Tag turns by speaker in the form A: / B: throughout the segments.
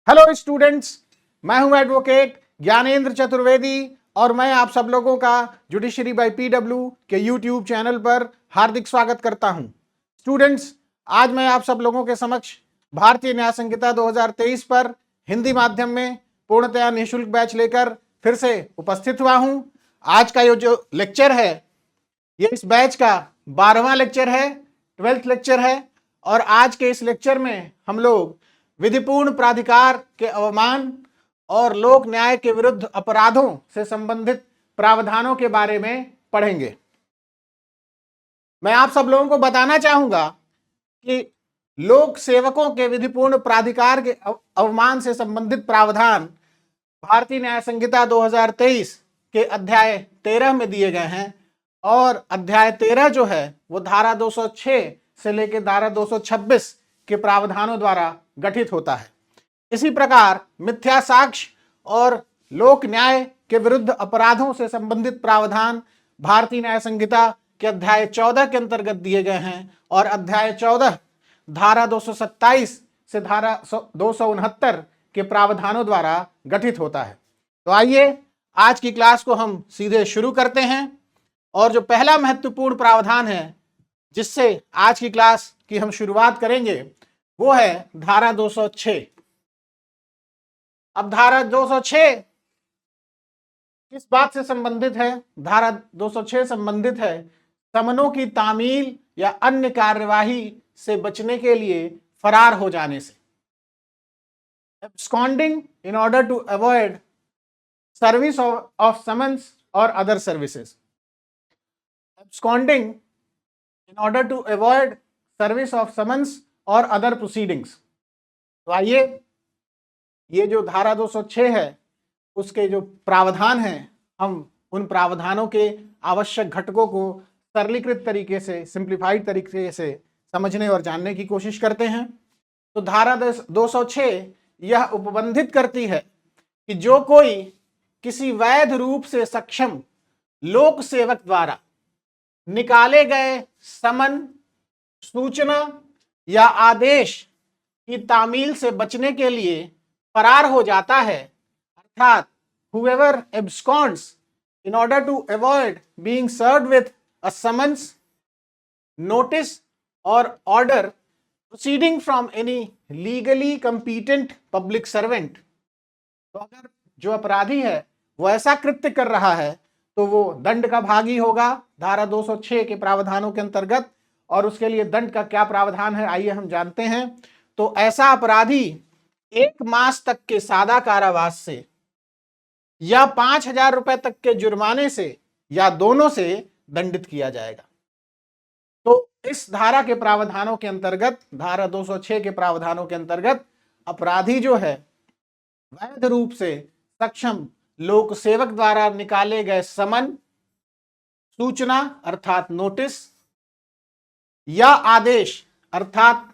A: Hello students, मैं हूं advocate Gyanendra Chaturvedi और मैं आप सब लोगों का जुडिशरी बाय पीडब्ल्यू के यूट्यूब चैनल पर हार्दिक स्वागत करता हूं। स्टूडेंट्स, आज मैं आप सब लोगों के समक्ष भारतीय न्याय संहिता 2023 पर हिंदी माध्यम में पूर्णतया निःशुल्क बैच लेकर फिर से उपस्थित हुआ हूं। आज का ये जो लेक्चर है ये इस बैच का 12वां लेक्चर है, 12th लेक्चर है और आज के इस लेक्चर में हम लोग विधिपूर्ण प्राधिकार के अवमान और लोक न्याय के विरुद्ध अपराधों से संबंधित प्रावधानों के बारे में पढ़ेंगे। मैं आप सब लोगों को बताना चाहूंगा कि लोक सेवकों के विधिपूर्ण प्राधिकार के अवमान से संबंधित प्रावधान भारतीय न्याय संहिता 2023 के अध्याय 13 में दिए गए हैं और अध्याय 13 जो है वो धारा 206 से लेकर धारा 226 के प्रावधानों द्वारा गठित होता है। इसी प्रकार मिथ्या साक्ष्य और लोक न्याय के विरुद्ध अपराधों से संबंधित प्रावधान भारतीय न्याय संहिता के अध्याय 14 के अंतर्गत दिए गए हैं और अध्याय 14 धारा 227 से धारा 269 के प्रावधानों द्वारा गठित होता है। तो आइए आज की क्लास को हम सीधे शुरू करते हैं और जो पहला महत्वपूर्ण प्रावधान है जिससे आज की क्लास की हम शुरुआत करेंगे वो है धारा 206। अब धारा 206 किस बात से संबंधित है? धारा 206 संबंधित है समनों की तामील या अन्य कार्यवाही से बचने के लिए फरार हो जाने से। absconding in order to avoid service of summons or other services. absconding in order to avoid service of summons और अदर प्रोसीडिंग्स। तो आइए ये जो धारा 206 है उसके जो प्रावधान हैं हम उन प्रावधानों के आवश्यक घटकों को सरलीकृत तरीके से, सिंप्लीफाइड तरीके से समझने और जानने की कोशिश करते हैं। तो धारा 206 यह उपबंधित करती है कि जो कोई किसी वैध रूप से सक्षम लोक सेवक द्वारा निकाले गए समन, सूचना या आदेश की तामील से बचने के लिए फरार हो जाता है, अर्थात whoever absconds in order to avoid being served with a summons, notice or order proceeding from any legally competent public servant। तो अगर जो अपराधी है वो ऐसा कृत्य कर रहा है तो वो दंड का भागी होगा धारा 206 के प्रावधानों के अंतर्गत। और उसके लिए दंड का क्या प्रावधान है आइए हम जानते हैं। तो ऐसा अपराधी 1 मास तक के सादा कारावास से या 5,000 रुपए तक के जुर्माने से या दोनों से दंडित किया जाएगा। तो इस धारा के प्रावधानों के अंतर्गत, धारा 206 के प्रावधानों के अंतर्गत अपराधी जो है वैध रूप से सक्षम लोक सेवक द्वारा निकाले गए समन, सूचना अर्थात नोटिस या आदेश अर्थात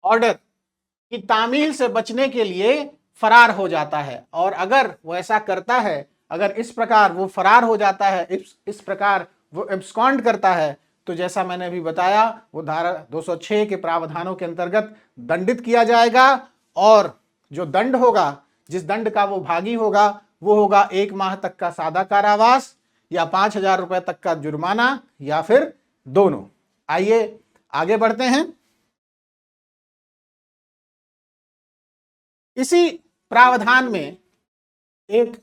A: ऑर्डर की तामील से बचने के लिए फरार हो जाता है। और अगर वो ऐसा करता है, अगर इस प्रकार वो फरार हो जाता है, इस प्रकार वो एब्सकॉन्ड करता है, तो जैसा मैंने अभी बताया वो धारा 206 के प्रावधानों के अंतर्गत दंडित किया जाएगा। और जो दंड होगा, जिस दंड का वो भागी होगा, वो होगा 1 माह तक का सादा कारावास या 5,000 रुपए तक का जुर्माना या फिर दोनों। आइए आगे बढ़ते हैं। इसी प्रावधान में एक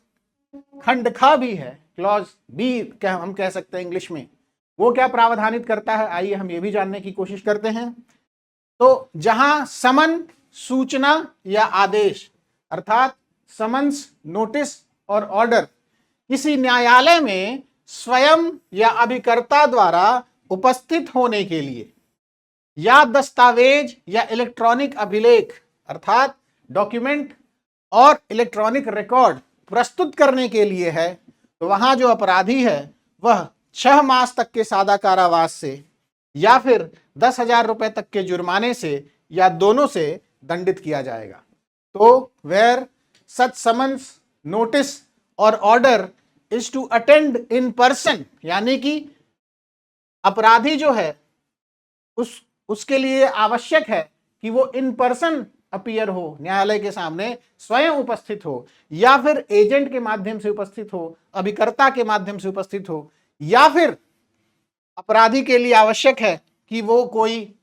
A: खंड ख भी है, क्लॉज बी क्या हम कह सकते हैं इंग्लिश में। वो क्या प्रावधानित करता है आइए हम ये भी जानने की कोशिश करते हैं। तो जहां समन, सूचना या आदेश अर्थात समन्स, नोटिस और ऑर्डर किसी न्यायालय में स्वयं या अभिकर्ता द्वारा उपस्थित होने के लिए या दस्तावेज या इलेक्ट्रॉनिक अभिलेख अर्थात डॉक्यूमेंट और इलेक्ट्रॉनिक रिकॉर्ड प्रस्तुत करने के लिए है, तो वहां जो अपराधी है वह 6 मास तक के सादा कारावास से या फिर 10,000 रुपए तक के जुर्माने से या दोनों से दंडित किया जाएगा। तो वेयर सच समन्स, नोटिस और order is to attend in person, यानी कि अपराधी जो है उसके लिए आवश्यक है कि वो इन पर्सन अपीयर हो, न्यायालय के सामने स्वयं उपस्थित हो, या फिर एजेंट के माध्यम से उपस्थित हो, अभिकर्ता के माध्यम से उपस्थित हो, या फिर अपराधी के लिए आवश्यक है कि वो कोई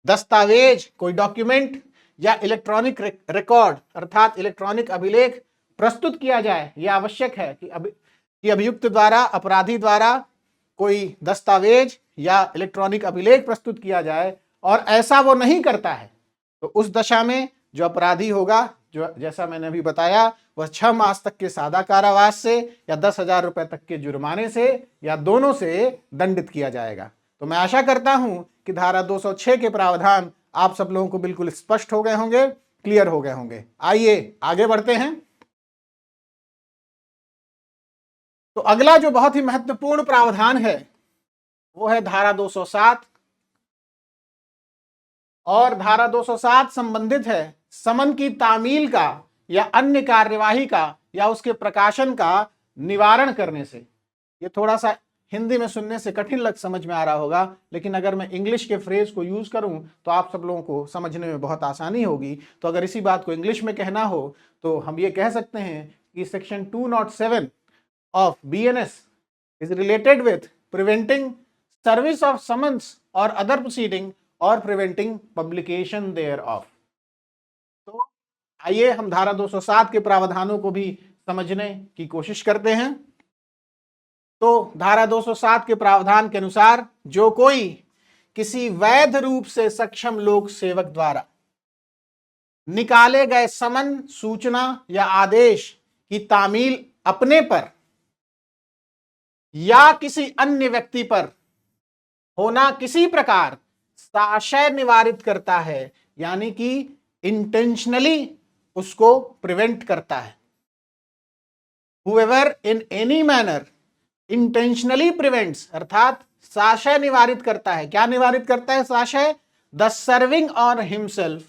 A: दस्तावेज, कोई डॉक्यूमेंट या इलेक्ट्रॉनिक रिकॉर्ड अर्थात इलेक्ट्रॉनिक अभिलेख प्रस्तुत किया जाए, यह आवश्यक है कि अभियुक्त द्वारा, अपराधी द्वारा कोई दस्तावेज या इलेक्ट्रॉनिक अभिलेख प्रस्तुत किया जाए, और ऐसा वो नहीं करता है तो उस दशा में जो अपराधी होगा, जो जैसा मैंने अभी बताया, वह 6 मास तक के सादा कारावास से या 10,000 रुपए तक के जुर्माने से या दोनों से दंडित किया जाएगा। तो मैं आशा करता हूं कि धारा 206 के प्रावधान आप सब लोगों को बिल्कुल स्पष्ट हो गए होंगे, क्लियर हो गए होंगे। आइए आगे बढ़ते हैं। तो अगला जो बहुत ही महत्वपूर्ण प्रावधान है वो है धारा 207, और धारा 207 संबंधित है समन की तामील का या अन्य कार्यवाही का या उसके प्रकाशन का निवारण करने से। ये थोड़ा सा हिंदी में सुनने से कठिन समझ में आ रहा होगा, लेकिन अगर मैं इंग्लिश के फ्रेज को यूज करूं तो आप सब लोगों को समझने में बहुत आसानी होगी। तो अगर इसी बात को इंग्लिश में कहना हो तो हम ये कह सकते हैं कि section 207 of BNS is related with preventing service of summons or other proceeding और preventing publication thereof। तो आइए हम धारा 207 के प्रावधानों को भी समझने की कोशिश करते हैं। तो धारा 207 के प्रावधान के अनुसार जो कोई किसी वैध रूप से सक्षम लोक सेवक द्वारा निकाले गए समन, सूचना या आदेश की तामील अपने पर या किसी अन्य व्यक्ति पर होना किसी प्रकार साशय निवारित करता है, यानी कि इंटेंशनली उसको प्रिवेंट करता है। Whoever in any manner intentionally prevents अर्थात साशय निवारित करता है। क्या निवारित करता है साशय? The serving on himself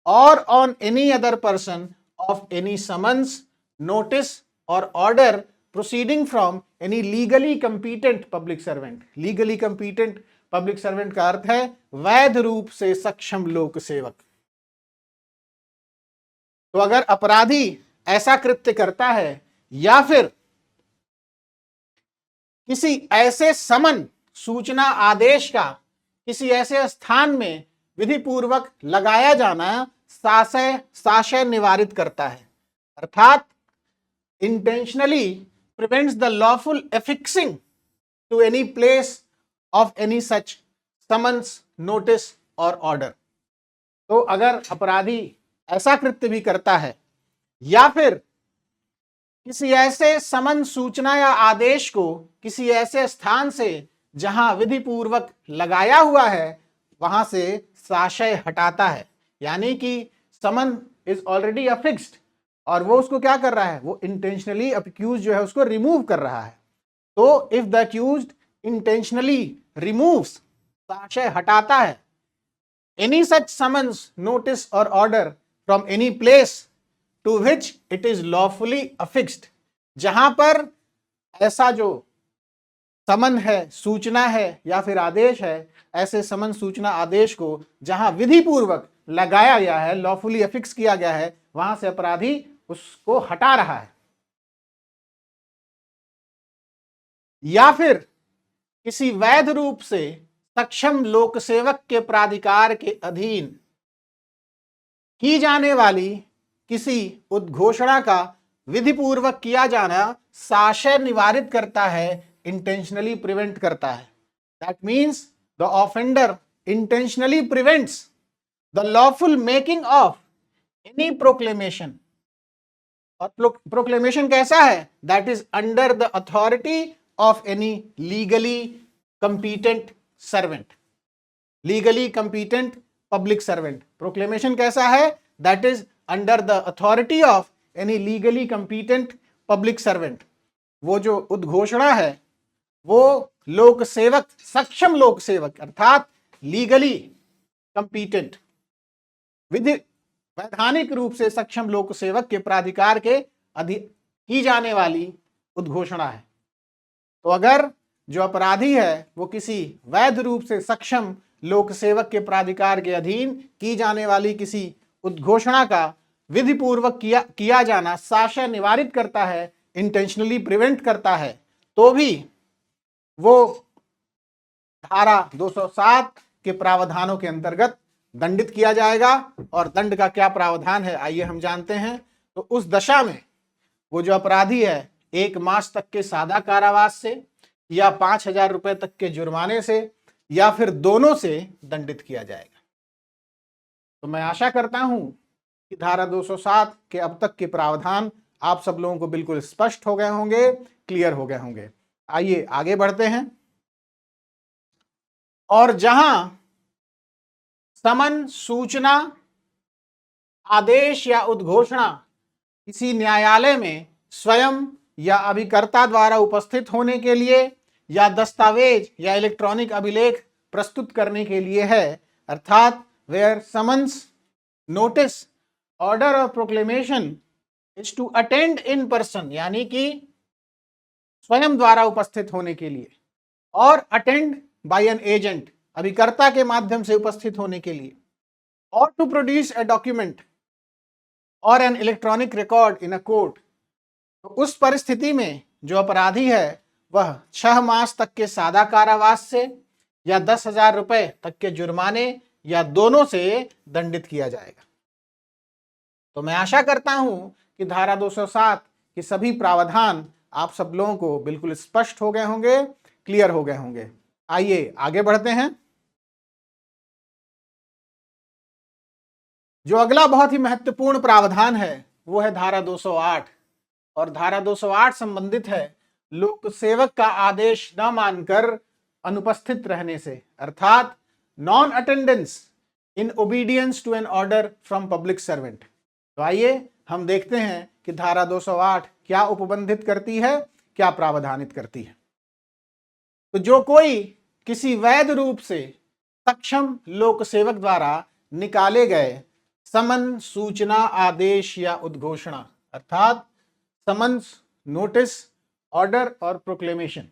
A: or on any other person of any summons, notice or order proceeding from any legally competent public servant। legally competent public servant का अर्थ है वैध रूप से सक्षम लोक सेवक। तो अगर अपराधी ऐसा कृत्य करता है या फिर किसी ऐसे समन, सूचना, आदेश का किसी ऐसे स्थान में विधि पूर्वक लगाया जाना साशय निवारित करता है, अर्थात intentionally prevents the lawful affixing to any place of any such summons, notice or order। तो अगर अपराधी ऐसा कृत्य भी करता है या फिर किसी ऐसे समन, सूचना या आदेश को किसी ऐसे स्थान से जहां विधि पूर्वक लगाया हुआ है वहां से साशय हटाता है, यानी कि समन इज ऑलरेडी अफिक्स्ड और वो उसको क्या कर रहा है, वो इंटेंशनली अक्यूज जो है उसको रिमूव कर रहा है। तो if the accused intentionally removes, साशय हटाता है, एनी सच समन्स, नोटिस और order from any place to which it is lawfully affixed, जहां पर ऐसा जो समन है, सूचना है या फिर आदेश है, ऐसे समन, सूचना, आदेश को जहां विधि पूर्वक लगाया गया है, लॉफुली अफिक्स किया गया है, वहां से अपराधी उसको हटा रहा है। या फिर किसी वैध रूप से सक्षम लोक सेवक के प्राधिकार के अधीन की जाने वाली किसी उद्घोषणा का विधि पूर्वक किया जाना साशय निवारित करता है, इंटेंशनली प्रिवेंट करता है। That means the offender intentionally prevents the lawful making of any proclamation. और प्रोक्लेमेशन कैसा है? That is under the authority of any legally competent servant, legally competent public servant. Proclamation कैसा है? That is under the authority of any legally competent public servant. वो जो उद्घोषणा है वो लोक सेवक, सक्षम लोक सेवक अर्थात लीगली कंपीटेंट, विधि वैधानिक रूप से सक्षम लोक सेवक के प्राधिकार के अधीन की जाने वाली उद्घोषणा है। तो अगर जो अपराधी है वो किसी वैध रूप से सक्षम लोक सेवक के प्राधिकार के अधीन की जाने वाली किसी उद्घोषणा का विधिपूर्वक किया जाना साक्ष्य निवारित करता है, इंटेंशनली प्रिवेंट करता है, तो भी वो धारा 207 के प्रावधानों के अंतर्गत दंडित किया जाएगा। और दंड का क्या प्रावधान है आइए हम जानते हैं। तो उस दशा में वो जो अपराधी है 1 मास तक के सादा कारावास से या 5,000 रुपए तक के जुर्माने से या फिर दोनों से दंडित किया जाएगा। तो मैं आशा करता हूं कि धारा 207 के अब तक के प्रावधान आप सब लोगों को बिल्कुल स्पष्ट हो गए होंगे, क्लियर हो गए होंगे। आइए आगे बढ़ते हैं। और जहां समन, सूचना, आदेश या उद्घोषणा किसी न्यायालय में स्वयं या अभिकर्ता द्वारा उपस्थित होने के लिए या दस्तावेज या इलेक्ट्रॉनिक अभिलेख प्रस्तुत करने के लिए है, अर्थात where summons, notice, order or proclamation is to attend in person, यानी कि स्वयं द्वारा उपस्थित होने के लिए, और अटेंड बाय एन एजेंट, अभिकर्ता के माध्यम से उपस्थित होने के लिए, और टू प्रोड्यूस ए डॉक्यूमेंट और an electronic record in a court. तो उस परिस्थिति में जो अपराधी है वह 6 मास तक के सादा कारावास से या 10,000 रुपए तक के जुर्माने या दोनों से दंडित किया जाएगा। तो मैं आशा करता हूं कि धारा 207 के सभी प्रावधान आप सब लोगों को बिल्कुल स्पष्ट हो गए होंगे, क्लियर हो गए होंगे। आइए आगे बढ़ते हैं। जो अगला बहुत ही महत्वपूर्ण प्रावधान है वो है धारा 208। और धारा 208 संबंधित है लोक सेवक का आदेश न मानकर अनुपस्थित रहने से, अर्थात non attendance in obedience to an order from public servant. तो आइए हम देखते हैं कि धारा 208 क्या उपबंधित करती है, क्या प्रावधानित करती है। तो जो कोई किसी वैध रूप से सक्षम लोक सेवक द्वारा निकाले गए समन, सूचना, आदेश या उद्घोषणा, अर्थात summons, notice, order or proclamation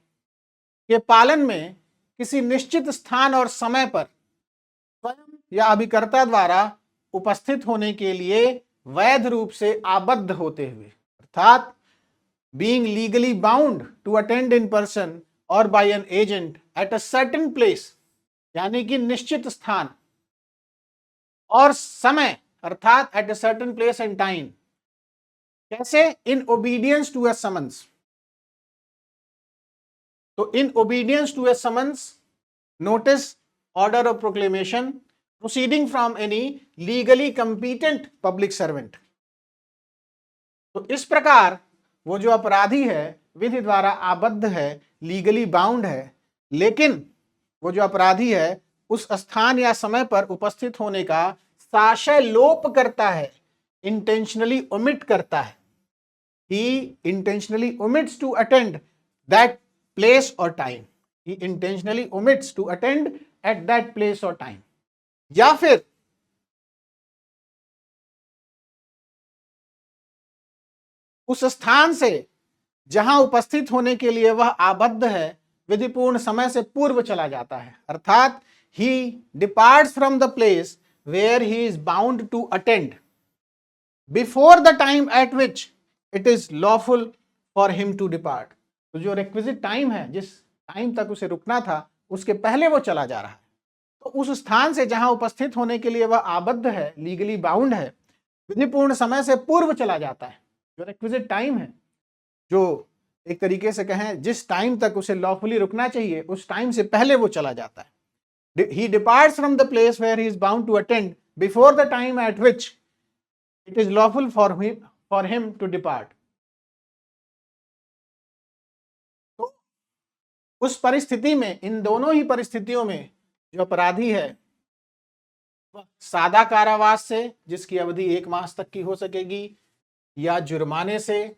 A: के पालन में किसी निश्चित स्थान और समय पर स्वयं या अभिकर्ता द्वारा उपस्थित होने के लिए वैध रूप से आबद्ध होते हुए, अर्थात being legally bound to attend in person और by an agent at a certain place, यानी कि निश्चित स्थान और समय, अर्थात at a certain place and time. कैसे? In obedience to a summons. तो in obedience to a summons, notice, order of proclamation proceeding from any legally competent public servant. तो इस प्रकार वो जो अपराधी है विधि द्वारा आबद्ध है, लीगली बाउंड है, लेकिन वो जो अपराधी है उस स्थान या समय पर उपस्थित होने का साक्ष्य लोप करता है, इंटेंशनली ओमिट करता है। He intentionally omits to attend that place or time. He intentionally omits to attend at that place or time. या फिर उस स्थान से जहां उपस्थित होने के लिए वह आबद्ध है विधिपूर्ण समय से पूर्व चला जाता है, अर्थात he departs from the place where he is bound to attend before the time at which it is lawful for him to depart। तो जो requisite टाइम है, जिस टाइम तक उसे रुकना था उसके पहले वो चला जा रहा है, तो उस स्थान से जहां उपस्थित होने के लिए वह आबद्ध है, लीगली बाउंड है, विधिपूर्ण समय से पूर्व चला जाता है। जो requisite टाइम है, जो एक तरीके से कहें जिस टाइम तक उसे लॉफुली रुकना चाहिए उस टाइम से पहले वो चला जाता है। He departs from the place where he is bound to attend before the time at which it is lawful for him to depart। तो उस परिस्थिति में, इन दोनों ही परिस्थितियों में जो अपराधी है वह सादा कारावास से जिसकी अवधि 1 मास तक की हो सकेगी, या जुर्माने से,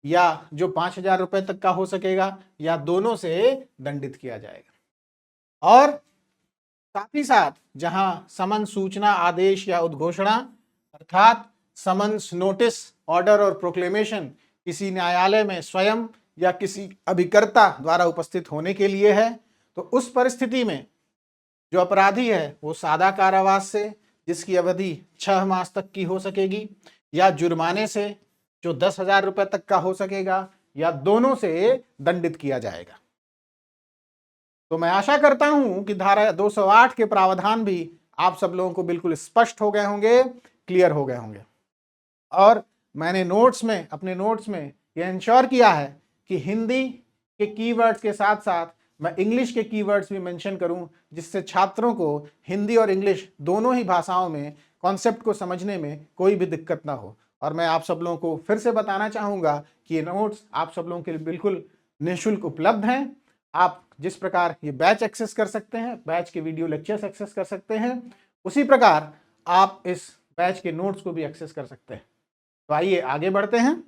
A: या जो 5,000 रुपए तक का हो सकेगा, या दोनों से दंडित किया जाएगा। और साथ ही साथ जहां समन, सूचना, आदेश या उद्घोषणा, अर्थात summons, notice, order or proclamation किसी न्यायालय में स्वयं या किसी अभिकर्ता द्वारा उपस्थित होने के लिए है, तो उस परिस्थिति में जो अपराधी है वो सादा कारावास से जिसकी अवधि 6 मास तक की हो सकेगी, या जुर्माने से जो 10,000 रुपए तक का हो सकेगा, या दोनों से दंडित किया जाएगा। तो मैं आशा करता हूं कि धारा 208 के प्रावधान भी आप सब लोगों को बिल्कुल स्पष्ट हो गए होंगे, क्लियर हो गए होंगे। और मैंने अपने नोट्स में यह इंश्योर किया है कि हिंदी के कीवर्ड्स के साथ साथ मैं इंग्लिश के कीवर्ड्स भी मेंशन करूं, जिससे छात्रों को हिंदी और इंग्लिश दोनों ही भाषाओं में कॉन्सेप्ट को समझने में कोई भी दिक्कत ना हो। और मैं आप सब लोगों को फिर से बताना चाहूंगा कि ये नोट्स आप सब लोगों के लिए बिल्कुल निःशुल्क उपलब्ध हैं। आप जिस प्रकार ये बैच एक्सेस कर सकते हैं, बैच के वीडियो लेक्चर्स एक्सेस कर सकते हैं, उसी प्रकार आप इस बैच के नोट्स को भी एक्सेस कर सकते हैं। तो आइए आगे बढ़ते हैं।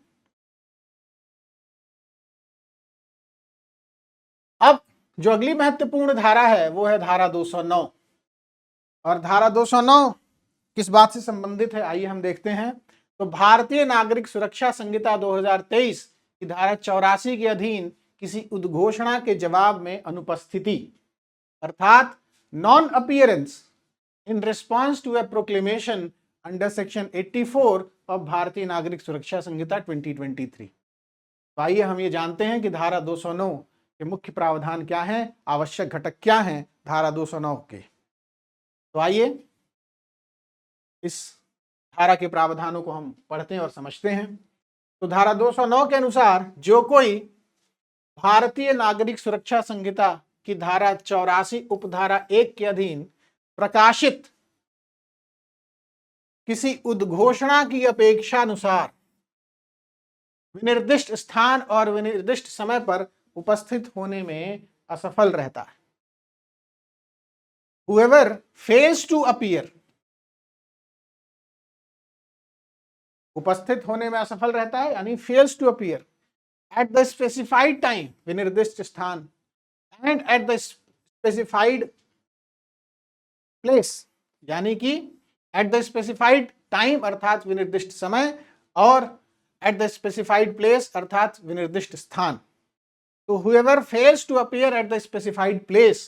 A: अब जो अगली महत्वपूर्ण धारा है वो है धारा 209। और धारा 209 किस बात से संबंधित है, आइए हम देखते हैं। तो भारतीय नागरिक सुरक्षा संहिता 2023 की धारा 84 के अधीन किसी उद्घोषणा के जवाब में अनुपस्थिति अर्थात non appearance in response to a proclamation under section 84 of Bharatiya Nagarik सुरक्षा संहिता 2023। तो आइए हम ये जानते हैं कि धारा 209 के मुख्य प्रावधान क्या हैं, आवश्यक घटक क्या हैं धारा 209 के। तो आइए इस धारा के प्रावधानों को हम पढ़ते हैं और समझते हैं। तो धारा 209 के अनुसार जो कोई भारतीय नागरिक सुरक्षा संहिता की धारा 84 उपधारा 1 के अधीन प्रकाशित किसी उद्घोषणा की अपेक्षानुसार विनिर्दिष्ट स्थान और विनिर्दिष्ट समय पर उपस्थित होने में असफल रहता है। Whoever fails to appear, उपस्थित होने में असफल रहता है यानी fails to appear at the specified time, विनिर्दिष्ट स्थान, and at the specified place, यानी कि at the specified time अर्थात विनिर्दिष्ट समय, और at the specified place अर्थात विनिर्दिष्ट स्थान। तो whoever fails to appear at the specified place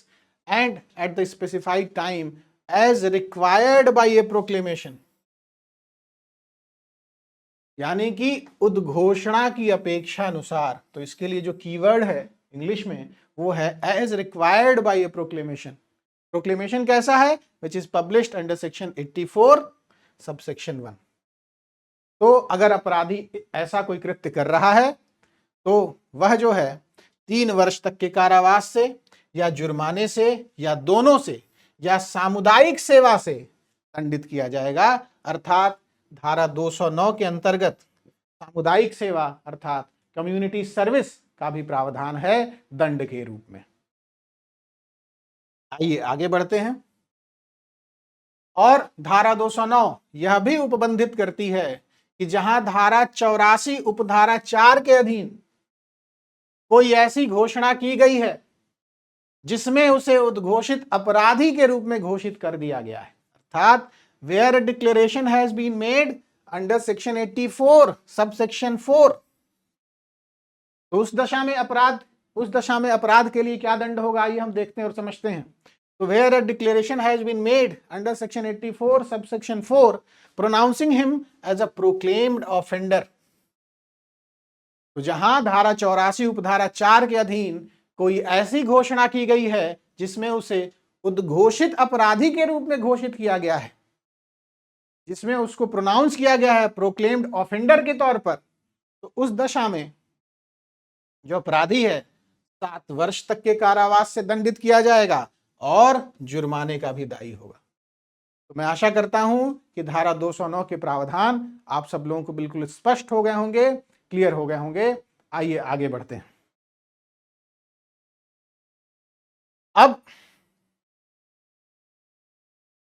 A: and at the specified time as required by a proclamation, यानी कि उद्घोषणा की अपेक्षा अनुसार। तो इसके लिए जो कीवर्ड है इंग्लिश में वो है as required by a proclamation। Proclamation कैसा है? which is published under section 84 subsection 1। तो अगर अपराधी ऐसा कोई कृत्य कर रहा है तो वह जो है 3 वर्ष तक के कारावास से या जुर्माने से या दोनों से या सामुदायिक सेवा से दंडित किया जाएगा। अर्थात धारा 209 के अंतर्गत सामुदायिक सेवा अर्थात कम्युनिटी सर्विस का भी प्रावधान है दंड के रूप में। आइए आगे बढ़ते हैं। और धारा 209 यह भी उपबंधित करती है कि जहां धारा 84 उपधारा 4 के अधीन कोई ऐसी घोषणा की गई है जिसमें उसे उद्घोषित अपराधी के रूप में घोषित कर दिया गया है, अर्थात where a declaration has been made under section 84 subsection 4, तो उस दशा में अपराध के लिए क्या दंड होगा, आइए हम देखते हैं और समझते हैं। तो where a declaration has been made under section 84 subsection 4 pronouncing him as a proclaimed offender. तो जहां धारा 84 उपधारा 4 के अधीन कोई ऐसी घोषणा की गई है जिसमें उसे उद्घोषित अपराधी के रूप में घोषित किया गया है, जिसमें उसको प्रोनाउंस किया गया है प्रोक्लेम्ड ऑफेंडर के तौर पर, तो उस दशा में जो अपराधी है 7 वर्ष तक के कारावास से दंडित किया जाएगा और जुर्माने का भी दायी होगा। तो मैं आशा करता हूं कि धारा 209 के प्रावधान आप सब लोगों को बिल्कुल स्पष्ट हो गए होंगे, क्लियर हो गए होंगे। आइए आगे बढ़ते हैं। अब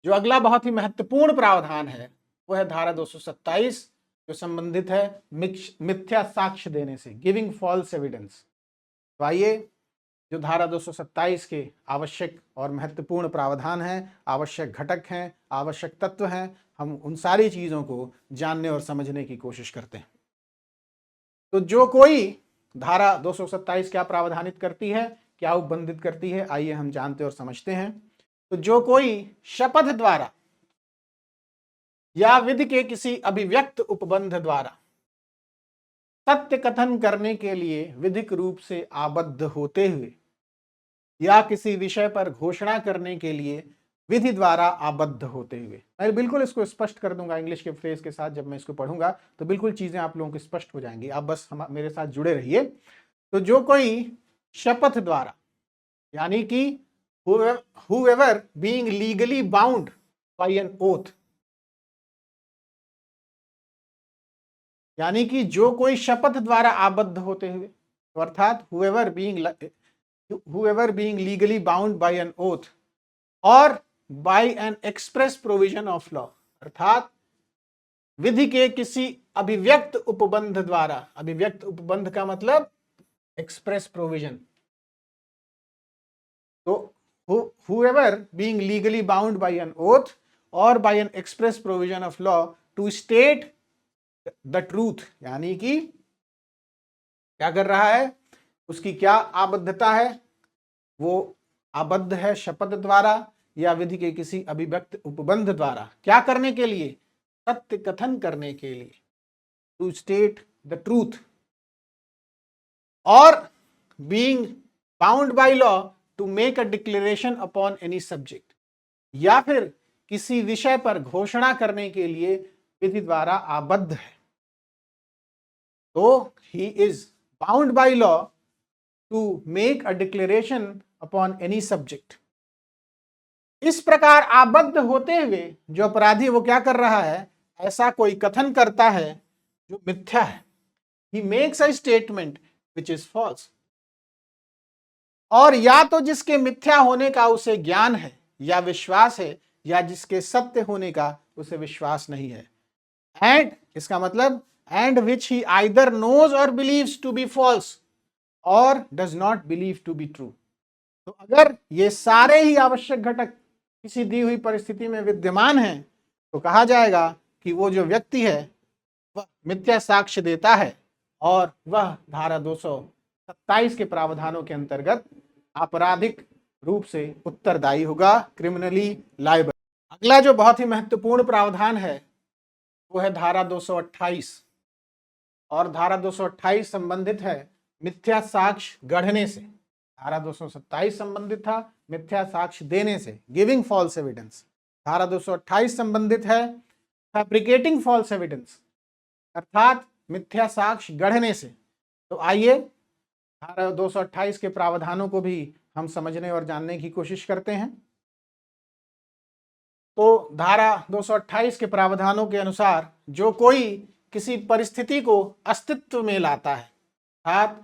A: जो अगला बहुत ही महत्वपूर्ण प्रावधान है वो है धारा 227 जो संबंधित है मिथ्या साक्ष्य देने से, गिविंग फॉल्स एविडेंस। तो आइए जो धारा 227 के आवश्यक और महत्वपूर्ण प्रावधान हैं, आवश्यक घटक हैं, आवश्यक तत्व हैं, हम उन सारी चीजों को जानने और समझने की कोशिश करते हैं। तो जो कोई धारा 227 क्या प्रावधानित करती है, क्या उपबंधित करती है, आइए हम जानते और समझते हैं। तो जो कोई शपथ द्वारा या विधि के किसी अभिव्यक्त उपबंध द्वारा सत्य कथन करने के लिए विधिक रूप से आबद्ध होते हुए या किसी विषय पर घोषणा करने के लिए विधि द्वारा आबद्ध होते हुए। मैं बिल्कुल इसको स्पष्ट कर दूंगा इंग्लिश के फ्रेज के साथ, जब मैं इसको पढ़ूंगा तो बिल्कुल चीजें आप लोगों की स्पष्ट हो जाएंगी, आप बस मेरे साथ जुड़े रहिए। तो जो कोई शपथ द्वारा, यानी कि whoever being legally bound by an oath, यानी कि जो कोई शपथ द्वारा आबद्ध होते हुए, अर्थात whoever being legally bound by an oath or by an express provision of law, अर्थात विधि के किसी अभिव्यक्त उपबंध द्वारा, अभिव्यक्त उपबंध का मतलब एक्सप्रेस प्रोविजन। तो whoever being legally bound by an oath or by an express provision of law to state the truth, यानी कि क्या कर रहा है, उसकी क्या आबद्धता है, वो आबद्ध है शपथ द्वारा या विधि के किसी अभिव्यक्त उपबंध द्वारा, क्या करने के लिए, सत्य कथन करने के लिए, to state the truth, or being bound by law to make a declaration upon any subject, या फिर किसी विषय पर घोषणा करने के लिए विधि द्वारा आबद्ध है। तो he is bound by law to make a declaration upon any subject. इस प्रकार आबद्ध होते हुए जो अपराधी वो क्या कर रहा है, ऐसा कोई कथन करता है जो मिथ्या है। He makes a statement which is false, और या तो जिसके मिथ्या होने का उसे ज्ञान है या विश्वास है, या जिसके सत्य होने का उसे विश्वास नहीं है। एंड इसका मतलब and which he either knows or believes to be false or does not believe to be true. तो अगर ये सारे ही आवश्यक घटक किसी दी हुई परिस्थिति में विद्यमान हैं तो कहा जाएगा कि वो जो व्यक्ति है वह मिथ्या साक्ष्य देता है और वह धारा 227 के प्रावधानों के अंतर्गत आपराधिक रूप से उत्तरदायी होगा, क्रिमिनली लायबल। अगला जो बहुत ही महत्वपूर्ण प्रावधान है वो है धारा 228, और धारा 228 संबंधित है मिथ्या साक्ष्य गढ़ने से। धारा 227 संबंधित था मिथ्या साक्ष्य देने से, गिविंग फॉल्स एविडेंस। धारा 228 संबंधित है फैब्रिकेटिंग फॉल्स एविडेंस, अर्थात मिथ्या साक्ष्य गढ़ने से। तो आइए धारा 228 के प्रावधानों को भी हम समझने और जानने की कोशिश करते हैं। तो धारा 228 के प्रावधानों के अनुसार जो कोई किसी परिस्थिति को अस्तित्व में लाता है, अर्थात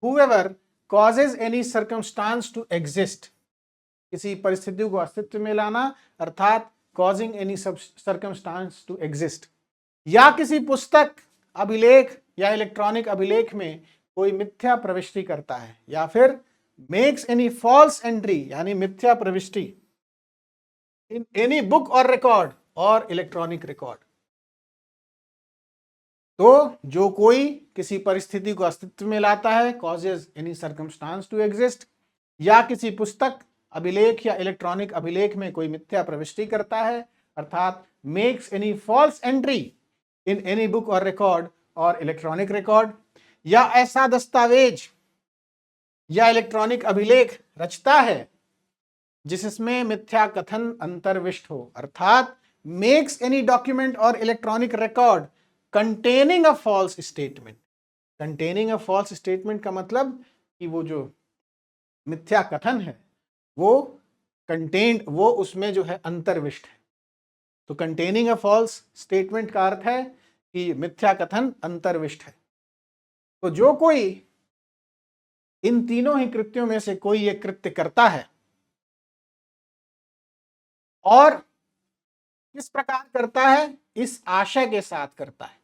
A: whoever causes any circumstance to exist, किसी परिस्थिति को अस्तित्व में लाना अर्थात causing any circumstance to exist, या किसी पुस्तक, अभिलेख या इलेक्ट्रॉनिक अभिलेख में कोई मिथ्या प्रविष्टि करता है, या फिर makes any false entry यानी मिथ्या प्रविष्टि in any book or record और इलेक्ट्रॉनिक रिकॉर्ड। तो जो कोई किसी परिस्थिति को अस्तित्व में लाता है, causes any circumstance to exist, या किसी पुस्तक, अभिलेख या इलेक्ट्रॉनिक अभिलेख में कोई मिथ्या प्रविष्टि करता है, अर्थात makes any false entry in any book or record और इलेक्ट्रॉनिक रिकॉर्ड, या ऐसा दस्तावेज या इलेक्ट्रॉनिक अभिलेख रचता है जिसमें मिथ्या कथन अंतर्विष्ट हो, अर्थात makes any document और electronic record containing a false statement। containing a false statement का मतलब कि वो जो मिथ्या कथन है वो contained, वो उसमें जो है अंतर्विष्ट है। तो containing a false statement का अर्थ है कि मिथ्या कथन अंतर्विष्ट है। तो जो कोई इन तीनों ही कृत्यों में से कोई ये कृत्य करता है, और किस प्रकार करता है, इस आशय के साथ करता है।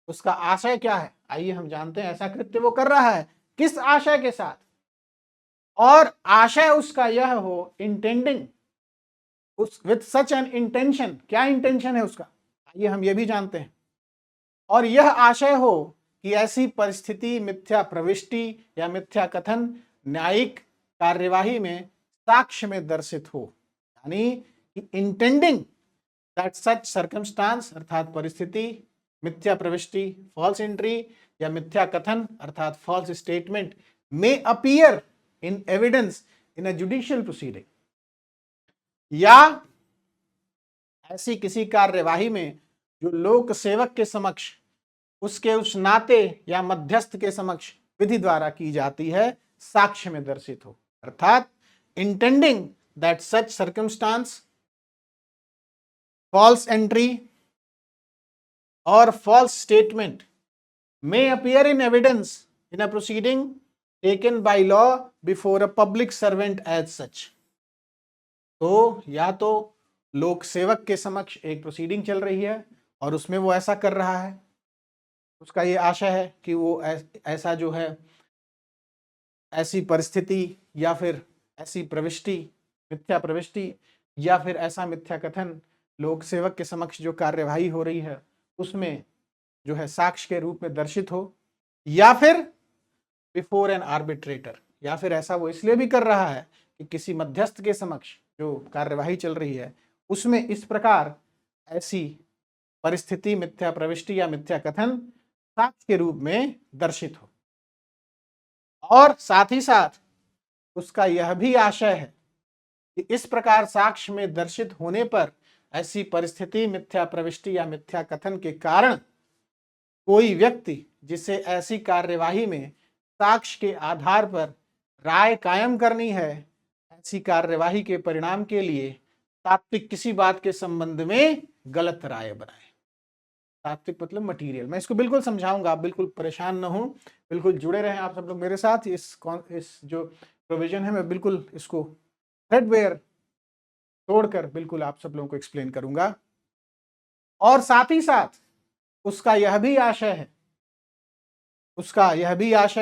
A: उसका आशय क्या है, आइए हम जानते हैं। ऐसा कृत्य वो कर रहा है किस आशय के साथ, और आशय उसका यह हो इंटेंडिंग उस विथ सच एन इंटेंशन, क्या इंटेंशन है उसका, आइए हम ये भी जानते हैं। और यह आशय हो कि ऐसी परिस्थिति, मिथ्या प्रविष्टि या मिथ्या कथन न्यायिक कार्यवाही में साक्ष्य में दर्शित हो, यानी इंटेंडिंग दैट सच सर्कमस्टांस अर्थात परिस्थिति, मिथ्या प्रविष्टि फॉल्स एंट्री या मिथ्या कथन अर्थात false statement may appear in evidence in a judicial proceeding, या ऐसी किसी कार्यवाही में जो लोक सेवक के समक्ष उसके उस नाते या मध्यस्थ के समक्ष विधि द्वारा की जाती है, साक्ष्य में दर्शित हो। अर्थात intending that such circumstance, false entry or false statement may appear in evidence in a proceeding taken by law before a public servant as such। तो या तो लोक सेवक के समक्ष एक प्रोसीडिंग चल रही है और उसमें वो ऐसा कर रहा है, उसका ये आशा है कि वो ऐसा जो है ऐसी परिस्थिति या फिर ऐसी प्रविष्टि मिथ्या प्रविष्टि या फिर ऐसा मिथ्या कथन लोक सेवक के समक्ष जो कार्यवाही हो रही है उसमें जो है साक्ष्य के रूप में दर्शित हो, या फिर बिफोर एन आर्बिट्रेटर, या फिर ऐसा वो इसलिए भी कर रहा है कि किसी मध्यस्थ के समक्ष जो कार्यवाही चल रही है उसमें इस प्रकार ऐसी परिस्थिति मिथ्या प्रविष्टि या मिथ्या कथन साक्ष्य के रूप में दर्शित हो। और साथ ही साथ उसका यह भी आशय है कि इस प्रकार साक्ष्य में दर्शित होने पर ऐसी परिस्थिति मिथ्या प्रविष्टि या मिथ्या कथन के कारण कोई व्यक्ति जिसे ऐसी कार्यवाही में साक्ष्य के आधार पर राय कायम करनी है, ऐसी कार्यवाही के परिणाम के लिए तात्विक किसी बात के संबंध में गलत राय बनाए। तात्विक मतलब मटीरियल, मैं इसको बिल्कुल समझाऊंगा, आप बिल्कुल परेशान न हो, बिल्कुल जुड़े रहें आप सब लोग मेरे साथ। इस जो प्रोविजन है मैं बिल्कुल इसको थ्रेडवेयर तोड़कर बिल्कुल आप सब लोगों को एक्सप्लेन करूंगा। और साथ ही साथ उसका यह भी आशय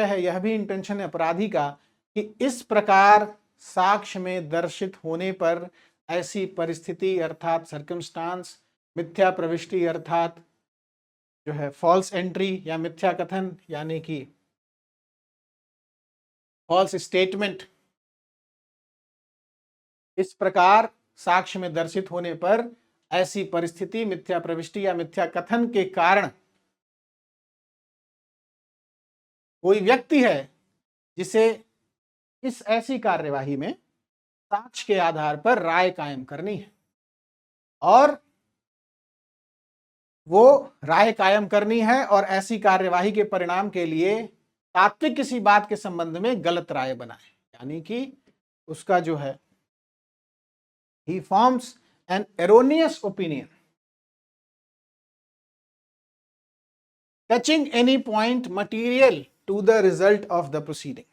A: है, यह भी इंटेंशन है अपराधी का कि इस प्रकार साक्ष्य में दर्शित होने पर ऐसी परिस्थिति अर्थात सर्कमस्टांस, मिथ्या प्रविष्टि अर्थात जो है फॉल्स एंट्री या मिथ्या कथन यानी कि फॉल्स स्टेटमेंट, इस प्रकार साक्ष्य में दर्शित होने पर ऐसी परिस्थिति मिथ्या प्रविष्टि या मिथ्या कथन के कारण कोई व्यक्ति है जिसे इस ऐसी कार्यवाही में साक्ष्य के आधार पर राय कायम करनी है, और वो राय कायम करनी है और ऐसी कार्यवाही के परिणाम के लिए तात्विक किसी बात के संबंध में गलत राय बनाए, यानी कि उसका जो है he forms an erroneous opinion touching any point material to the result of the proceeding।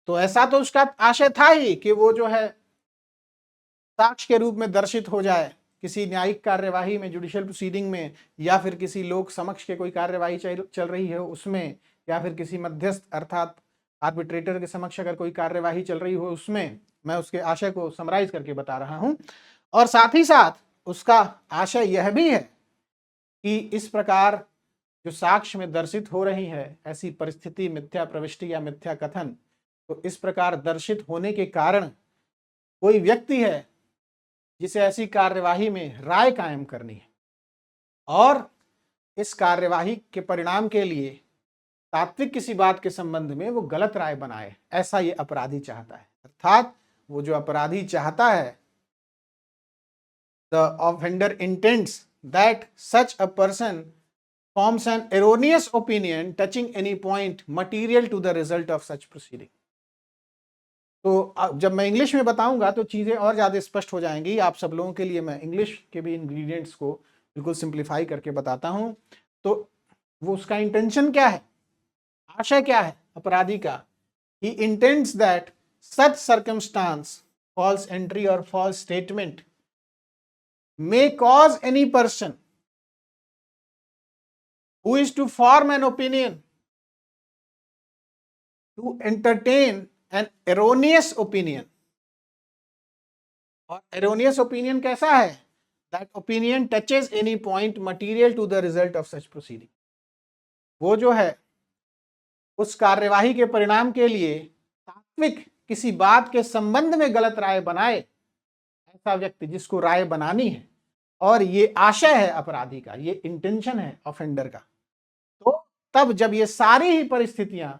A: तो ऐसा तो उसका आशय था ही कि वो जो है साक्ष्य के रूप में दर्शित हो जाए किसी न्यायिक कार्यवाही में, जुडिशियल प्रोसीडिंग में, या फिर किसी लोक समक्ष के कोई कार्यवाही चल रही है उसमें, या फिर किसी मध्यस्थ अर्थात आर्बिट्रेटर के समक्ष अगर कोई कार्यवाही चल रही हो उसमें। मैं उसके आशय को समराइज करके बता रहा हूं। और साथ ही साथ उसका आशय यह भी है कि इस प्रकार जो साक्ष्य में दर्शित हो रही है ऐसी परिस्थिति मिथ्या प्रविष्टि या मिथ्या कथन, तो इस प्रकार दर्शित होने के कारण कोई व्यक्ति है जिसे ऐसी कार्यवाही में राय कायम करनी है और इस कार्यवाही के परिणाम के लिए तात्विक किसी बात के संबंध में वो गलत राय बनाए, ऐसा ये अपराधी चाहता है। अर्थात वो जो अपराधी चाहता है, the offender intends that such a person forms an erroneous opinion touching any point material to the result of such proceeding। तो जब मैं इंग्लिश में बताऊंगा तो चीजें और ज्यादा स्पष्ट हो जाएंगी आप सब लोगों के लिए। मैं इंग्लिश के भी इंग्रेडिएंट्स को बिल्कुल सिंप्लीफाई करके बताता हूं। तो वो उसका इंटेंशन क्या है, आशय क्या है अपराधी का? He intends that such circumstance, false entry or false statement may cause any person who is to form an opinion to entertain an erroneous opinion। और erroneous opinion कैसा है? That opinion touches any point material to the result of such proceeding। वो जो है उस कार्यवाही के परिणाम के लिए तात्विक किसी बात के संबंध में गलत राय बनाए, ऐसा व्यक्ति जिसको राय बनानी है और ये आशय है अपराधी का, ये इंटेंशन है ऑफेंडर का, तो तब जब ये सारी ही परिस्थितियां,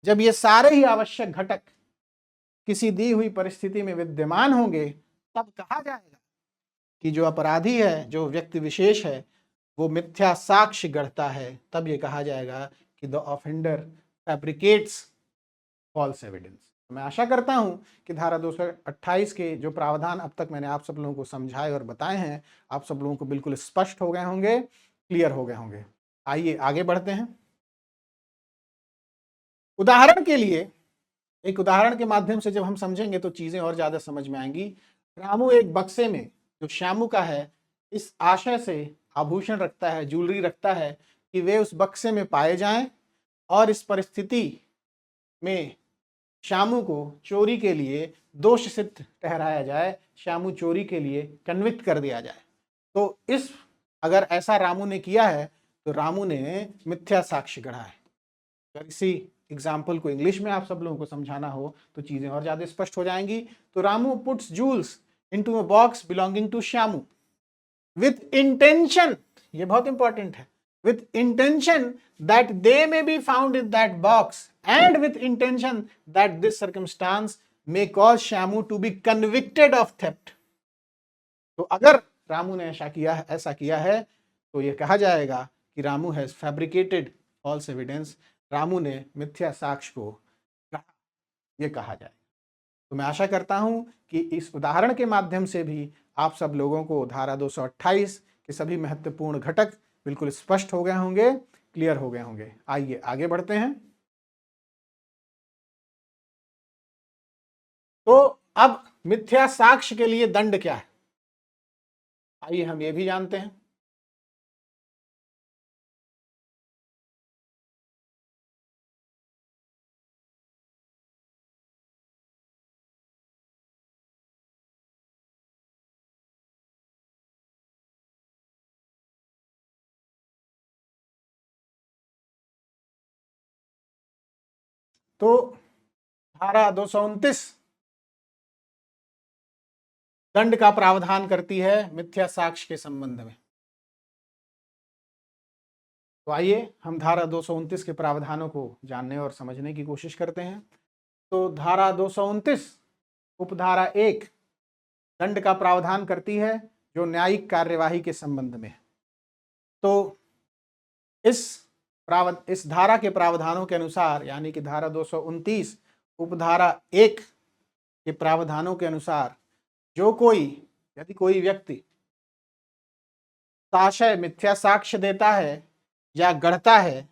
A: जब ये सारे ही आवश्यक घटक किसी दी हुई परिस्थिति में विद्यमान होंगे, तब कहा जाएगा कि जो अपराधी है, जो व्यक्ति विशेष है, वो मिथ्या साक्ष्य गढ़ता है। तब ये कहा जाएगा कि द ऑफेंडर फैब्रिकेट्स फॉल्स एविडेंस। मैं आशा करता हूं कि धारा 228 के जो प्रावधान अब तक मैंने आप सब लोगों को समझाए और बताए हैं, आप सब लोगों को बिल्कुल स्पष्ट हो गए होंगे, क्लियर हो गए होंगे। आइए आगे बढ़ते हैं। उदाहरण के लिए, एक उदाहरण के माध्यम से जब हम समझेंगे तो चीजें और ज्यादा समझ में आएंगी। रामू एक बक्से में, जो श्यामू का है, इस आशय से आभूषण रखता है, ज्वेलरी रखता है कि वे उस बक्से में पाए जाएं और इस परिस्थिति में श्यामू को चोरी के लिए दोष सिद्ध ठहराया जाए, श्यामू चोरी के लिए कन्विक्ट कर दिया जाए। तो इस, अगर ऐसा रामू ने किया है तो रामू ने मिथ्या साक्ष्य गढ़ा है। अगर इसी एग्जाम्पल को इंग्लिश में आप सब लोगों को समझाना हो तो चीजें और ज्यादा स्पष्ट हो जाएंगी। तो Ramu puts jewels into a box belonging to Shyamu with intention, ये बहुत इंपॉर्टेंट है, with intention that they may be found in that box and with intention that this circumstance may cause Shamu to be convicted of theft। तो अगर रामू ने ऐसा किया है तो यह कहा जाएगा कि Ramu has fabricated false evidence, Ramu ने मिथ्या साक्ष्य को कहा, यह कहा जाए। तो मैं आशा करता हूं कि इस उदाहरण के माध्यम से भी आप सब लोगों को धारा 228 के सभी महत्वपूर्ण घटक बिल्कुल स्पष्ट हो गए होंगे, क्लियर हो गए होंगे। आइए आगे बढ़ते हैं। तो अब मिथ्या साक्ष्य के लिए दंड क्या है, आइए हम ये भी जानते हैं। तो धारा 229 दंड का प्रावधान करती है मिथ्या साक्ष्य के संबंध में। तो आइए हम धारा 229 के प्रावधानों को जानने और समझने की कोशिश करते हैं। तो धारा 229 उपधारा 1 दंड का प्रावधान करती है जो न्यायिक कार्यवाही के संबंध में। तो इस धारा के प्रावधानों के अनुसार, यानी कि धारा 229 उपधारा 1 के प्रावधानों के अनुसार, यदि कोई व्यक्ति साक्ष्य मिथ्या साक्ष्य देता है या गढ़ता है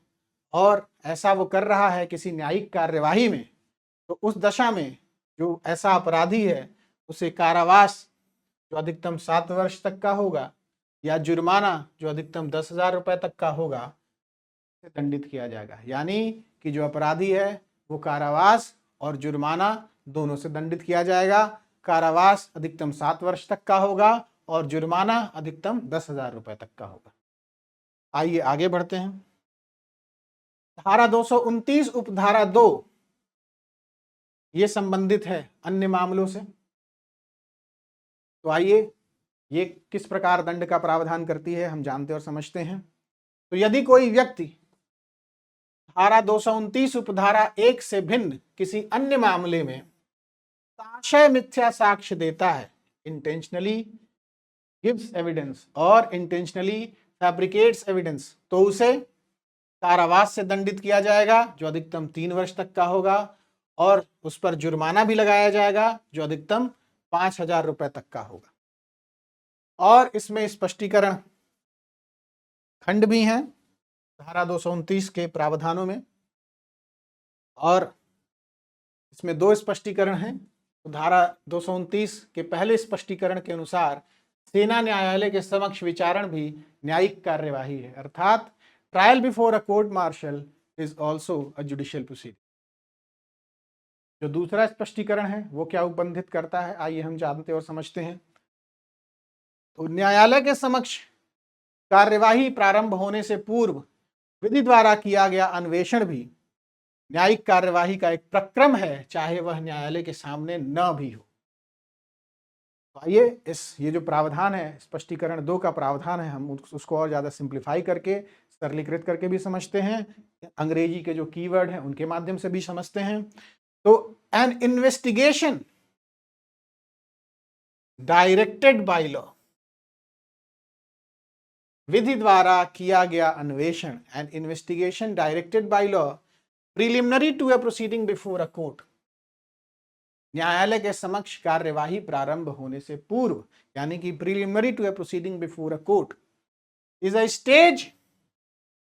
A: और ऐसा वो कर रहा है किसी न्यायिक कार्यवाही में, तो उस दशा में जो ऐसा अपराधी है उसे कारावास जो अधिकतम 7 वर्ष तक का होगा या जुर्माना जो अधिकतम 10,000 रुपए तक का होगा से दंडित किया जाएगा। यानी कि जो अपराधी है वो कारावास और जुर्माना दोनों से दंडित किया जाएगा। कारावास अधिकतम 7 वर्ष तक का होगा और जुर्माना अधिकतम 10,000 रुपए तक का होगा। आइए आगे बढ़ते हैं। धारा 229 उपधारा 2 ये संबंधित है अन्य मामलों से। तो आइए ये किस प्रकार दंड का प्रावधान करती है हम जानते और समझते हैं। तो यदि कोई व्यक्ति धारा 229 उपधारा 1 से भिन्न किसी अन्य मामले में साक्ष्य मिथ्या साक्ष्य देता है, इंटेंशनली गिव्स एविडेंस और इंटेंशनली फैब्रिकेट्स एविडेंस, तो उसे कारावास से दंडित किया जाएगा जो अधिकतम 3 वर्ष तक का होगा और उस पर जुर्माना भी लगाया जाएगा जो अधिकतम 5,000 रुपए तक का होगा। और इसमें स्पष्टीकरण खंड भी हैं धारा 229 के प्रावधानों में, और इसमें 2 स्पष्टीकरण हैं। तो धारा 229 के पहले स्पष्टीकरण के अनुसार सेना न्यायालय के समक्ष विचारण भी न्यायिक कार्यवाही है, अर्थात trial before a court martial is also a judicial proceeding. जो दूसरा स्पष्टीकरण है वो क्या उपबंधित करता है, आइए हम जानते और समझते हैं। तो न्यायालय के समक्ष कार्यवाही प्रारंभ होने से पूर्व विधि द्वारा किया गया अन्वेषण भी न्यायिक कार्यवाही का एक प्रक्रम है, चाहे वह न्यायालय के सामने न भी हो। तो आइए ये जो प्रावधान है, स्पष्टीकरण 2 का प्रावधान है, हम उसको और ज़्यादा सिंप्लीफाई करके, सरलीकृत करके भी समझते हैं, अंग्रेजी के जो कीवर्ड हैं उनके माध्यम से भी समझते हैं। तो an investigation directed by law, विधि द्वारा किया गया अन्वेषण, an investigation directed by law preliminary to a proceeding before a court, न्यायालय के समक्ष कार्यवाही प्रारंभ होने से पूर्व, यानी कि preliminary to a proceeding before a court is a stage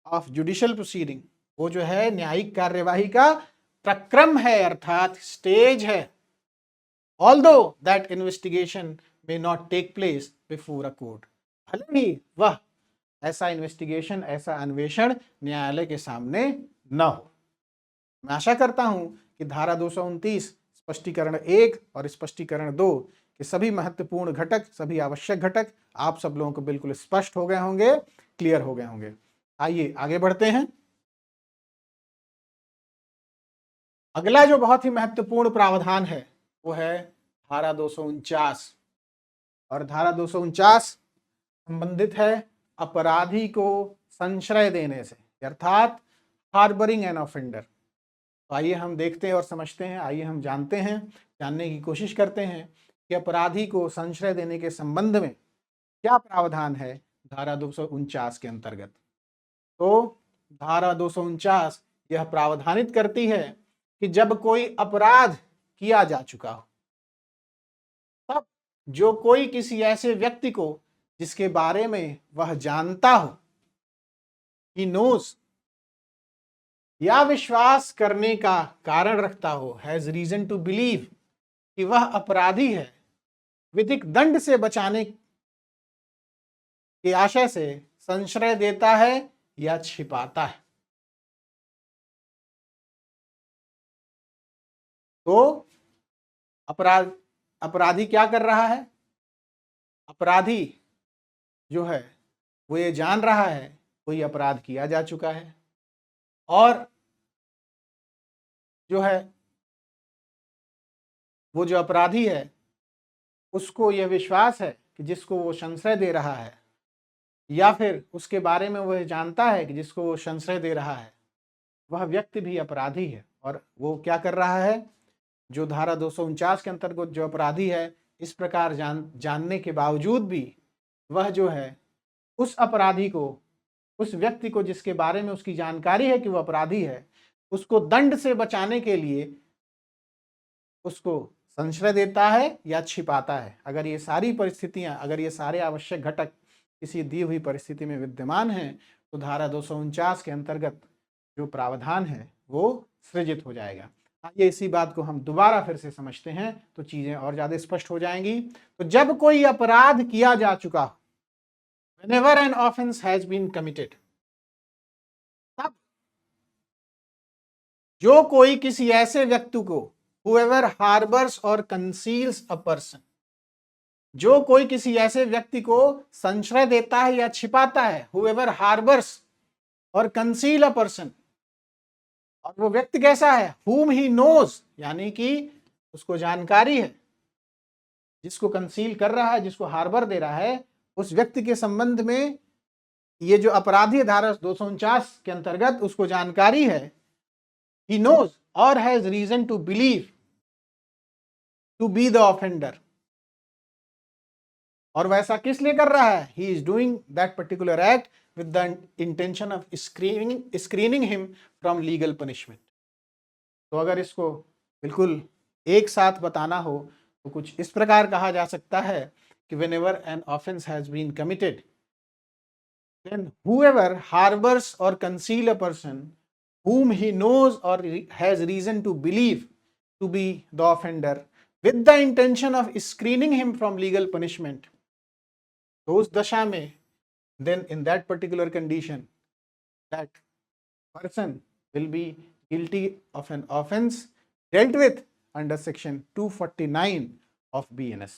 A: of judicial proceeding, वो जो है न्यायिक कार्यवाही का प्रक्रम है, अर्थात स्टेज है। Although that investigation may not take place before a court, भले ही वह ऐसा इन्वेस्टिगेशन, ऐसा अन्वेषण न्यायालय के सामने न हो। मैं आशा करता हूं कि धारा 229 स्पष्टीकरण 1 और स्पष्टीकरण 2 के सभी महत्वपूर्ण घटक, सभी आवश्यक घटक आप सब लोगों को बिल्कुल स्पष्ट हो गए होंगे, क्लियर हो गए होंगे। आइए आगे बढ़ते हैं। अगला जो बहुत ही महत्वपूर्ण प्रावधान है वो है धारा 249, और धारा 249 संबंधित है अपराधी को संश्रय देने से, अर्थात हार्बरिंग एन ऑफेंडर। तो आइए हम देखते हैं और समझते हैं, आइए हम जानते हैं, जानने की कोशिश करते हैं कि अपराधी को संश्रय देने के संबंध में क्या प्रावधान है धारा 249 के अंतर्गत। तो धारा 249 यह प्रावधानित करती है कि जब कोई अपराध किया जा चुका हो, तब जो कोई किसी ऐसे व्यक्ति को जिसके बारे में वह जानता हो, ही नोज, या विश्वास करने का कारण रखता हो, हैज रीजन टू बिलीव, कि वह अपराधी है, विधिक दंड से बचाने की आशय से संश्रय देता है या छिपाता है। तो अपराधी क्या कर रहा है? अपराधी जो है वो ये जान रहा है कोई अपराध किया जा चुका है, और जो है वो जो अपराधी है उसको यह विश्वास है कि जिसको वो संशय दे रहा है, या फिर उसके बारे में वह जानता है कि जिसको वो संशय दे रहा है वह व्यक्ति भी अपराधी है। और वो क्या कर रहा है? जो धारा 249 के अंतर्गत जो अपराधी है, इस प्रकार जानने के बावजूद भी वह जो है उस अपराधी को, उस व्यक्ति को जिसके बारे में उसकी जानकारी है कि वह अपराधी है, उसको दंड से बचाने के लिए उसको संशय देता है या छिपाता है। अगर ये सारी परिस्थितियां, अगर ये सारे आवश्यक घटक किसी दी हुई परिस्थिति में विद्यमान हैं, तो धारा 249 के अंतर्गत जो प्रावधान है वो सृजित हो जाएगा। आइए इसी बात को हम दोबारा फिर से समझते हैं तो चीजें और ज्यादा स्पष्ट हो जाएंगी। तो जब कोई अपराध किया जा चुका हो, whenever an offense has been committed, तब जो कोई किसी ऐसे व्यक्ति को, whoever harbors or conceals a person, जो कोई किसी ऐसे व्यक्ति को संश्रय देता है या छिपाता है, whoever harbors और conceal a person, और वो व्यक्ति कैसा है? whom he knows, यानी कि उसको जानकारी है, जिसको कंसील कर रहा है, जिसको हार्बर दे रहा है, उस व्यक्ति के संबंध में ये जो अपराधी धारा 249 के अंतर्गत उसको जानकारी है, he knows or has reason to believe to be the offender, और वैसा किस लिए कर रहा है? he is doing that particular act with the intention of screening him from legal punishment। तो अगर इसको बिल्कुल एक साथ बताना हो तो कुछ इस प्रकार कहा जा सकता है कि whenever an offense has been committed, then whoever harbors or conceal a person whom he knows or has reason to believe to be the offender with the intention of screening him from legal punishment, तो उस दशा में, then in that particular condition that person will be guilty of an offense dealt with under section 249 of BNS।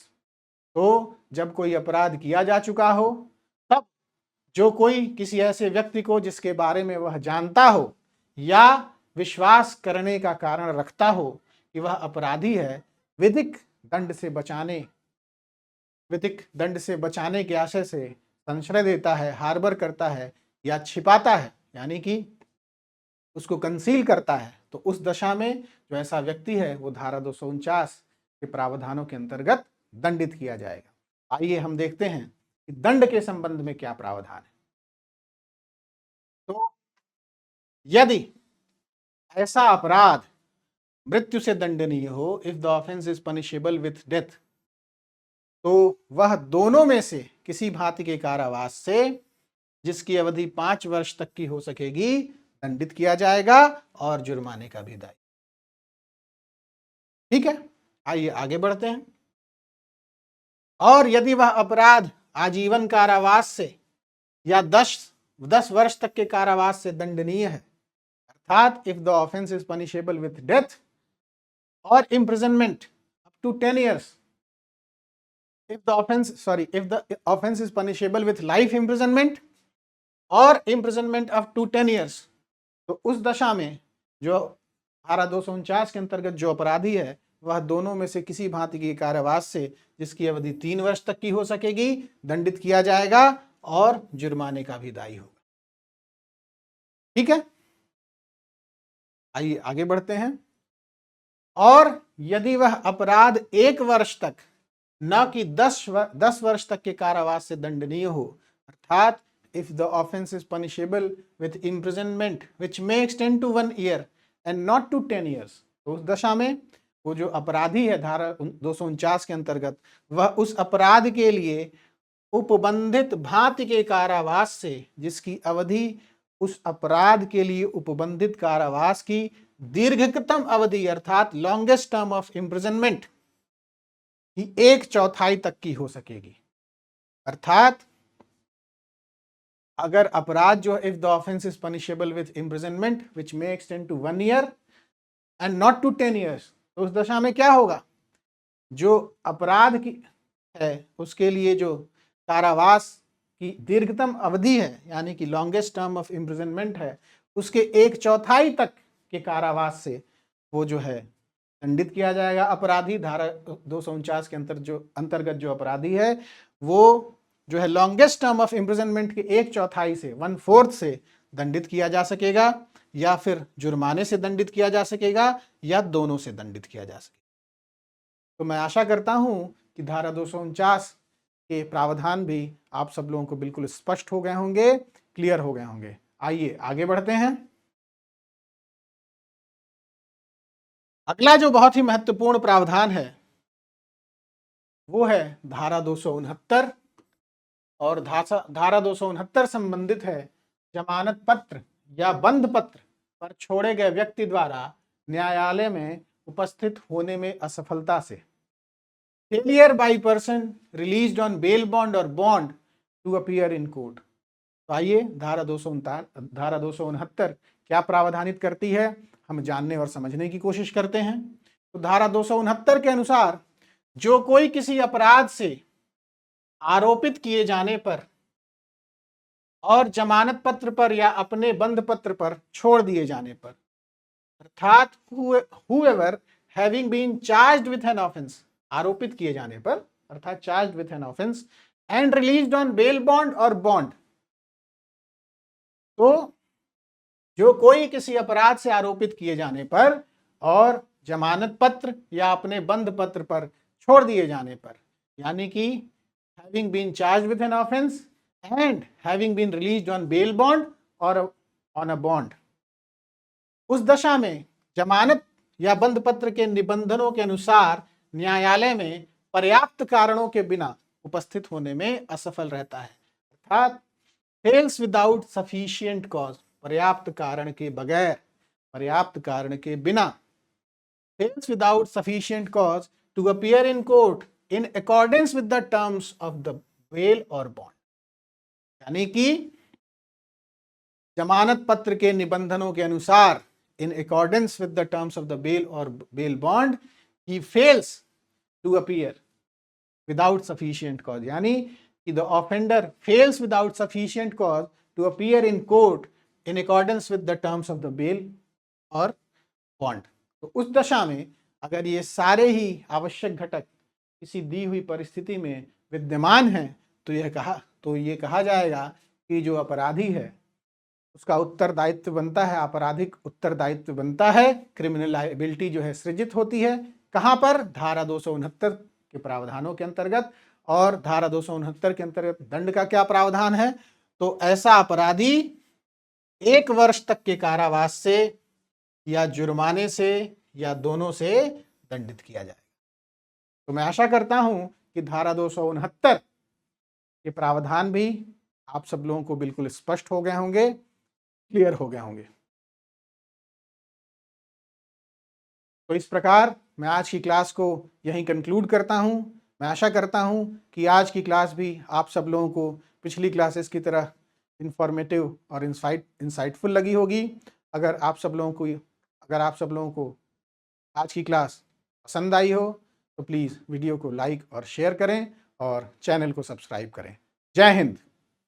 A: तो जब कोई अपराध किया जा चुका हो, तब जो कोई किसी ऐसे व्यक्ति को जिसके बारे में वह जानता हो या विश्वास करने का कारण रखता हो कि वह अपराधी है, विधिक दंड से बचाने विधिक दंड से बचाने के आशय से संशय देता है, हार्बर करता है या छिपाता है, यानी कि उसको कंसील करता है, तो उस दशा में जो ऐसा व्यक्ति है वो धारा 249 के प्रावधानों के अंतर्गत दंडित किया जाएगा। आइए हम देखते हैं कि दंड के संबंध में क्या प्रावधान है। तो यदि ऐसा अपराध मृत्यु से दंडनीय हो, if the offence is punishable with death, तो वह दोनों में से किसी भांति के कारावास से, जिसकी अवधि 5 वर्ष तक की हो सकेगी, दंडित किया जाएगा और जुर्माने का भी दायित्व। ठीक है, आइए आगे बढ़ते हैं। और यदि वह अपराध आजीवन कारावास से या 10 वर्ष तक के कारावास से दंडनीय है, अर्थात if the offence is punishable with death और imprisonment up to 10 years, if the offense is punishable with life imprisonment और imprisonment up to 10 years, तो उस दशा में जो धारा 249 के अंतर्गत जो अपराधी है वह दोनों में से किसी भांति के कारावास से, जिसकी अवधि 3 वर्ष तक की हो सकेगी, दंडित किया जाएगा और जुर्माने का भी दायी होगा। ठीक है, आइए आगे बढ़ते हैं। और यदि वह अपराध 1 वर्ष तक, न कि 10 वर्ष तक के कारावास से दंडनीय हो, अर्थात if the offence is punishable with imprisonment which may extend to 1 year and not to 10 years, तो उस दशा में वो जो अपराधी है धारा 249 के अंतर्गत, वह उस अपराध के लिए उपबंधित भांति के कारावास से, जिसकी अवधि उस अपराध के लिए उपबंधित कारावास की दीर्घतम अवधि अर्थात लॉन्गेस्ट टर्म ऑफ इम्प्रिजनमेंट की 1/4 तक की हो सकेगी। अर्थात अगर अपराध जो if the offence is punishable with imprisonment which may extend to 1 year and not to 10 years, तो उस दशा में क्या होगा, जो अपराध की है उसके लिए जो कारावास की दीर्घतम अवधि है, यानी कि लॉन्गेस्ट टर्म ऑफ इम्प्रिजनमेंट है, उसके 1/4 तक के कारावास से वो जो है दंडित किया जाएगा। अपराधी धारा 249 के अंतर्गत जो अपराधी है वो जो है लॉन्गेस्ट टर्म ऑफ इम्प्रिजनमेंट के 1/4 से 1/4 से दंडित किया जा सकेगा, या फिर जुर्माने से दंडित किया जा सकेगा, या दोनों से दंडित किया जा सकेगा। तो मैं आशा करता हूं कि धारा 249 के प्रावधान भी आप सब लोगों को बिल्कुल स्पष्ट हो गए होंगे, क्लियर हो गए होंगे। आइए आगे बढ़ते हैं। अगला जो बहुत ही महत्वपूर्ण प्रावधान है वो है धारा 269, और धारा 269 संबंधित है जमानत पत्र या बंध पत्र पर छोड़े गए व्यक्ति द्वारा न्यायालय में उपस्थित होने में असफलता से, failure by person released on bail bond और bond to appear in court. तो आइए धारा 269 क्या प्रावधानित करती है, हम जानने और समझने की कोशिश करते हैं। तो धारा 269 के अनुसार जो कोई किसी अपराध से आरोपित किए जाने पर और जमानत पत्र पर या अपने बंध पत्र पर छोड़ दिए जाने पर, अर्थात whoever having been charged with an offense, आरोपित किए जाने पर अर्थात charged with an offense and released on bail bond or bond, तो जो कोई किसी अपराध से आरोपित किए जाने पर और जमानत पत्र या अपने बंध पत्र पर छोड़ दिए जाने पर, यानी कि having been charged with an offense and having been released on bail bond or on a bond, उस दशा में जमानत या बंध पत्र के निबंधनों के अनुसार न्यायालय में पर्याप्त कारणों के बिना उपस्थित होने में असफल रहता है, अर्थात फेल्स विदाउट सफिशिएंट कॉज, पर्याप्त कारण के बगैर, पर्याप्त कारण के बिना, fails without sufficient cause to appear in court in accordance with the terms of the bail और बॉन्ड, यानी कि जमानत पत्र के निबंधनों के अनुसार in accordance with the terms of the bail or bail bond, he fails to appear without sufficient cause, यानी कि the offender fails without sufficient cause to appear in court in accordance with the terms of the bail or bond। तो उस दशा में अगर ये सारे ही आवश्यक घटक किसी दी हुई परिस्थिति में विद्यमान हैं तो ये कहा जाएगा कि जो अपराधी है उसका उत्तरदायित्व बनता है, आपराधिक उत्तरदायित्व बनता है, क्रिमिनल लायबिलिटी जो है सृजित होती है। कहाँ पर? धारा 269 के प्रावधानों के अंतर्गत। और धारा 269 के अंतर्गत दंड का क्या प्रावधान है? तो ऐसा अपराधी 1 वर्ष तक के कारावास से या जुर्माने से या दोनों से दंडित किया जाएगा। तो मैं आशा करता हूं कि धारा 269 के प्रावधान भी आप सब लोगों को बिल्कुल स्पष्ट हो गए होंगे, क्लियर हो गए होंगे। तो इस प्रकार मैं आज की क्लास को यहीं कंक्लूड करता हूं। मैं आशा करता हूं कि आज की क्लास भी आप सब लोगों को पिछली क्लासेस की तरह इंफॉर्मेटिव और इंसाइटफुल लगी होगी। अगर आप सब लोगों को आज की क्लास पसंद आई हो तो प्लीज़ वीडियो को लाइक और शेयर करें और चैनल को सब्सक्राइब करें। जय हिंद।